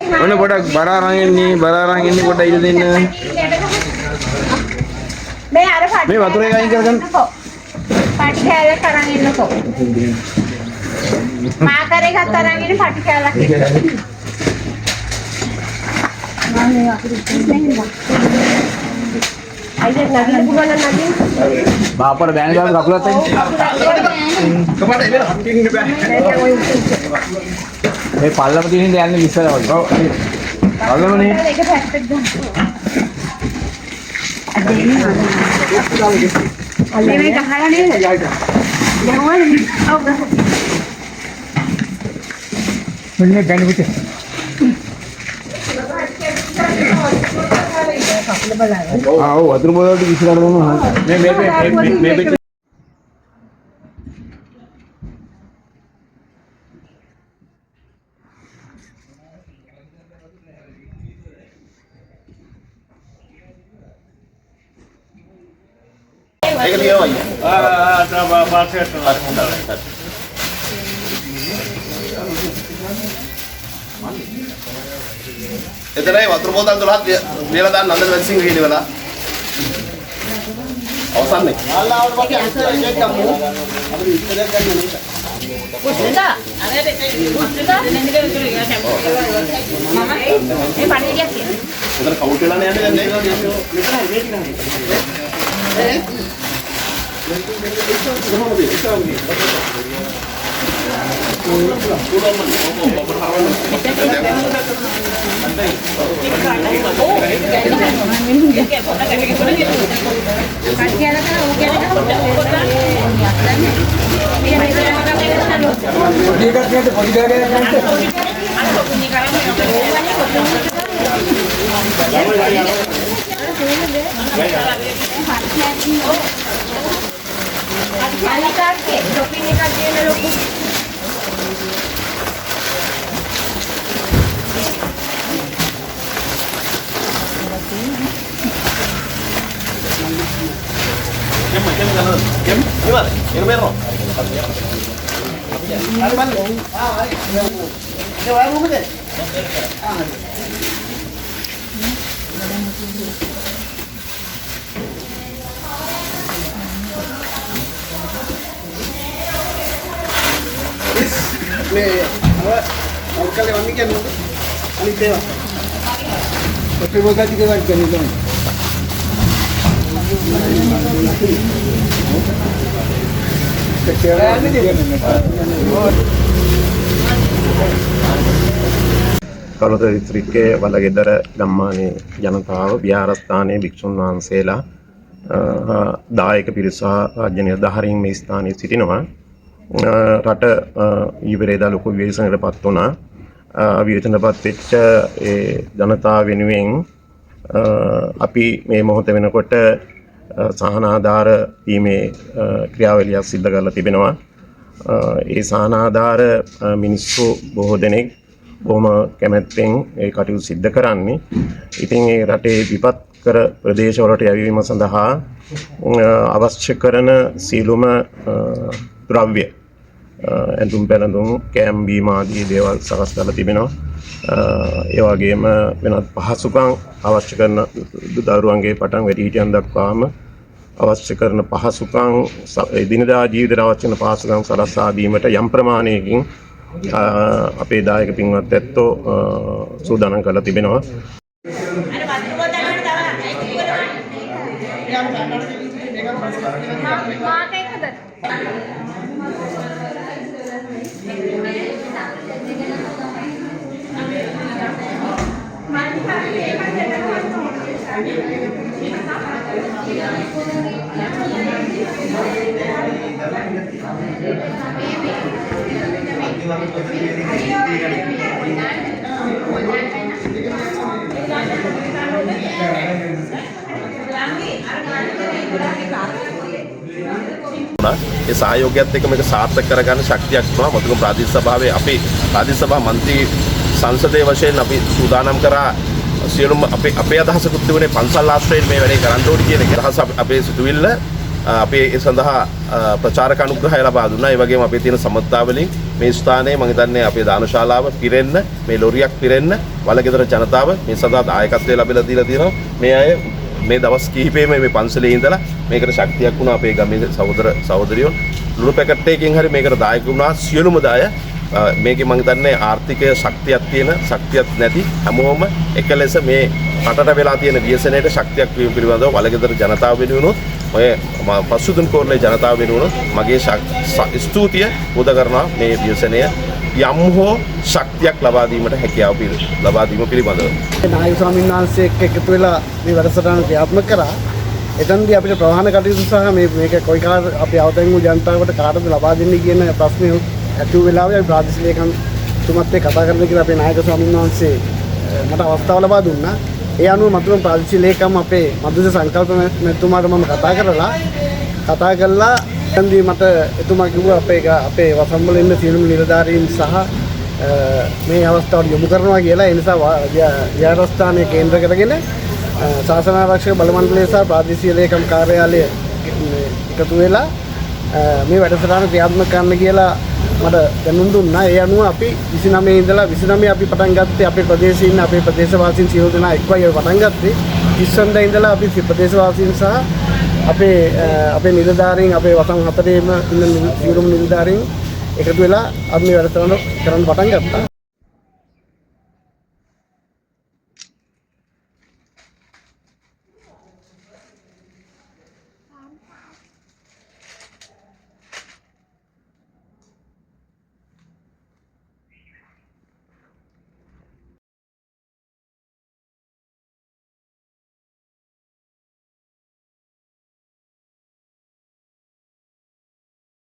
Mana bodak barang ini bodak itu din. Ini baturnya kain kan? Pakai sekarang ini kok. Makare sekarang ini pakai lagi. Ayo lagi bukan lagi. Bapak ada yang jual kapulat ini. Kemana ini? Ini pala mati ini dia ni bisa lah. Pala mana ni? Ada ini mana? Ada ini kahara ni. Jangan. Oh, Mana gani betul? Oh, atur bola tu bisa ada mana? Maybe. Ek liya bhai. Baat se එතරයි වතුර බෝතල් 12ක් දීලා දාන්න නන්දන වැසිංග කියන වෙලා. අවසන්නේ. ආලාවට පස්සේ අන්තිමට ගමු. අපිට ඉස්සරහ ගන්න ඕනේ. පුස්තිදා. අනේ පුස්තිදා දෙන්නේ කියලා මම මේ පණිවිඩයක් කියනවා. එතන කවුන්ට් වෙලානේ යන්නේ දැන් kali wangi kan ini dewa tapi boga juga kan ini කලුත දිස්ත්‍රික්කයේ වලගෙදර ගම්මානයේ ජනතාව විහාරස්ථානයේ භික්ෂුන් වහන්සේලා දායක පිරිස රාජ්‍ය නිලධාරීන් මේ ස්ථානයේ සිටිනවා. රට ඊවරේදා ලොකු විවේචනයකටපත් වුණා. විවේචනයටපත් වෙච්ච ඒ ජනතාව වෙනුවෙන් අපි මේ මොහොත වෙනකොට සහනාධාර දීමේ ක්‍රියාවලියක් සිදු කරලා තිබෙනවා. ඒ සහනාධාර මිනිස්සු බොහෝ දෙනෙක් බොහොම කැමැත්තෙන් ඒ කටයුතු සිදු කරන්නේ. ඉතින් ඒ රටේ විපත්කර ප්‍රදේශවලට යැවීම සඳහා අවශ්‍ය කරන සීලුම ද්‍රව්‍ය ඇඳුම් පැළඳුම් කෑම බීම ආදී දේවල් සකස් කරලා තිබෙනවා. ඒ වගේම වෙනත් පහසුකම් අවශ්‍ය කරන දරුවන්ගේ පටන් වැඩිහිටියන් දක්වාම අවශ්‍ය කරන පහසුකම් එදිනදා ජීවිතයට අවශ්‍ය කරන පහසුකම් සලසා දීමට යම් ප්‍රමාණයකින් අපේ දායක පින්වත් ඇත්තෝ සූදානම් කරලා තිබෙනවා. ඒ සහයෝගයත් එක්ක මේක සාර්ථක කරගන්න ශක්තියක් තිබුණා. මතුගම ප්‍රාදේශීය සභාවේ අපේ ප්‍රාදේශීය සභා මන්ත්‍රී සංසදයේ වශයෙන් අපි සූදානම් කරා සියලුම අපේ අදහසකුත් තිබුණේ පන්සල් ආශ්‍රයෙන් මේ වැඩේ කරන්න ඕනේ කියන එක. අදහස අපේ සිතුවිල්ල අපේ ඒ සඳහා ප්‍රචාරක අනුග්‍රහය ලබා දුන්නා. ඒ වගේම අපේ තියෙන සම්මතතාවලින් මේ ස්ථානයේ මම හිතන්නේ අපේ දානශාලාව පිරෙන්න, මේ ලොරියක් පිරෙන්න වලගෙදර ජනතාව මේ සඳහා දායකත්වය ලැබිලා දීලා තියෙනවා. මේ අය මේ දවස් කිහිපෙම මේ පන්සලේ ඉඳලා මේකට ශක්තියක් වුණා. අපේ ගමේ සහෝදර සහෝදරියෝ ලුණු පැකට් එකකින් හරි මේකට දායක වුණා. සියලුම දාය මේකේ මම හිතන්නේ ආර්ථිකය ශක්තියක් තියෙන, ශක්තියක් නැති හැමෝම එක ලෙස මේ රටට වෙලා තියෙන ව්‍යසනයට ශක්තියක් වීම පිළිබඳව වලගෙදර ජනතාව වෙනුවෙනුත් ඔය පසුදුන් කෝරළේ ජනතාව වෙනුවෙනුත් මගේ ස්තුතිය පුද කරනවා මේ ව්‍යසනය යම් හෝ ශක්තියක් ලබා දීමට හැකියාව ලබා දීම පිළිබඳව. නායක ස්වාමීන් වහන්සේ එක්ක එකතු වෙලා මේ වැඩසටහන ක්‍රියාත්මක කරා. එතනදී අපිට ප්‍රවාහන කටයුතු සහ මේක කොයි කාට අපි අවතෙන් වූ ජනතාවට කාටද ලබා දෙන්නේ කියන ප්‍රශ්නේ ඇති වෙලාවේ අපි ප්‍රාදේශීය ලේකම්තුමත් එක්ක කතා කරන්න කියලා අපේ නායක ස්වාමීන් වහන්සේ මට අවස්ථාව ලබා දුන්නා. ඒ අනුව මතුරුම් ප්‍රාදේශීය ලේකම් අපේ මදුස සංකල්ප මැතිතුමාට මම කතා කළා. එතනදී මට එතුමා කිව්වා අපේ වසම්වල ඉන්න සියලුම නිලධාරීන් සහ මේ අවස්ථාවට යොමු කරනවා කියලා. ඒ නිසා විහාරස්ථානයේ කේන්ද්‍ර කරගෙන ශාසන ආරක්ෂක බල මණ්ඩලය සහ ප්‍රාදේශීය ලේකම් කාර්යාලය එකතු වෙලා මේ වැඩසටහන ක්‍රියාත්මක කරන්න කියලා මට දැනුම් දුන්නා. ඒ අනුව අපි 29 ඉඳලා 29 අපි පටන් ගත්තේ අපේ ප්‍රදේශයේ ඉන්න අපේ ප්‍රදේශවාසීන් සියලු දෙනා එක්වයි පටන් ගත්තේ. 30 වෙනිදා ඉඳලා අපි ප්‍රදේශවාසීන් සහ අපේ නිලධාරීන් අපේ වසම් 4ේම ඉන්න සියලුම නිලධාරීන් එකතු වෙලා අපි මේ වැඩසටහන කරන්න පටන් ගත්තා.